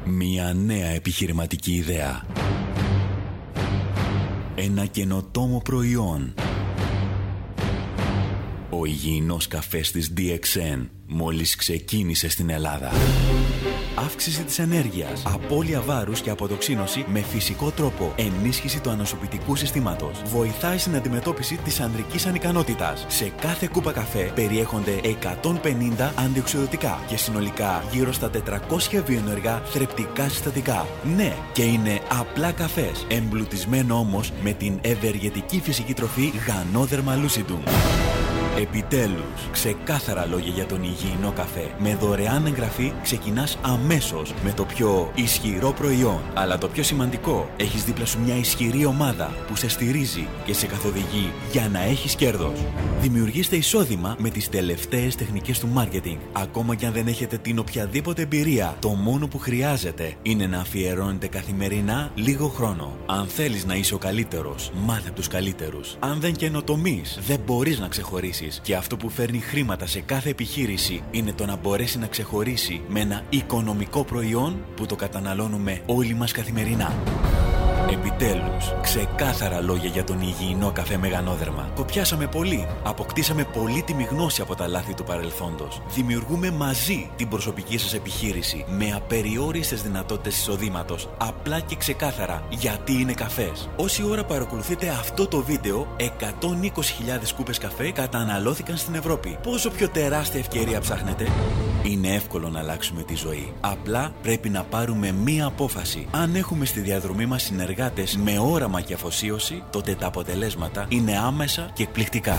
Μια νέα επιχειρηματική ιδέα. Ένα καινοτόμο προϊόν. Ο υγιεινός καφές της DXN μόλις ξεκίνησε στην Ελλάδα. Αύξηση της ενέργειας, απώλεια βάρους και αποτοξίνωση με φυσικό τρόπο. Ενίσχυση του ανοσοποιητικού συστήματος. Βοηθάει στην αντιμετώπιση της ανδρικής ανικανότητας. Σε κάθε κούπα καφέ περιέχονται 150 αντιοξυδοτικά και συνολικά γύρω στα 400 βιοενεργά θρεπτικά συστατικά. Ναι, και είναι απλά καφές, εμπλουτισμένο όμως με την ευεργετική φυσική τροφή Γανόδερμα Lucidum. Επιτέλους, ξεκάθαρα λόγια για τον υγιεινό καφέ. Με δωρεάν εγγραφή ξεκινάς αμέσως με το πιο ισχυρό προϊόν. Αλλά το πιο σημαντικό, έχεις δίπλα σου μια ισχυρή ομάδα που σε στηρίζει και σε καθοδηγεί για να έχεις κέρδος. Δημιουργήστε εισόδημα με τις τελευταίες τεχνικές του μάρκετινγκ. Ακόμα και αν δεν έχετε την οποιαδήποτε εμπειρία, το μόνο που χρειάζεται είναι να αφιερώνετε καθημερινά λίγο χρόνο. Αν θέλεις να είσαι ο καλύτερος, μάθε από τους καλύτερους. Αν δεν καινοτομείς, δεν μπορείς να ξεχωρίσεις. Και αυτό που φέρνει χρήματα σε κάθε επιχείρηση είναι το να μπορέσει να ξεχωρίσει με ένα οικονομικό προϊόν που το καταναλώνουμε όλοι μας καθημερινά. Επιτέλους, ξεκάθαρα λόγια για τον υγιεινό καφέ με Γανόδερμα. Το πιάσαμε πολύ. Αποκτήσαμε πολύτιμη γνώση από τα λάθη του παρελθόντος. Δημιουργούμε μαζί την προσωπική σας επιχείρηση με απεριόριστες δυνατότητες εισοδήματος. Απλά και ξεκάθαρα γιατί είναι καφές. Όση ώρα παρακολουθείτε αυτό το βίντεο, 120.000 κούπες καφέ καταναλώθηκαν στην Ευρώπη. Πόσο πιο τεράστια ευκαιρία ψάχνετε? Είναι εύκολο να αλλάξουμε τη ζωή. Απλά πρέπει να πάρουμε μία απόφαση. Αν έχουμε στη διαδρομή μας συνεργάτες με όραμα και αφοσίωση, τότε τα αποτελέσματα είναι άμεσα και εκπληκτικά.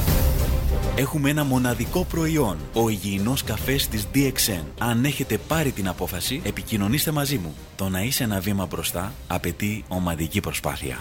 Έχουμε ένα μοναδικό προϊόν, ο υγιεινός καφές της DXN. Αν έχετε πάρει την απόφαση, επικοινωνήστε μαζί μου. Το να είσαι ένα βήμα μπροστά απαιτεί ομαδική προσπάθεια.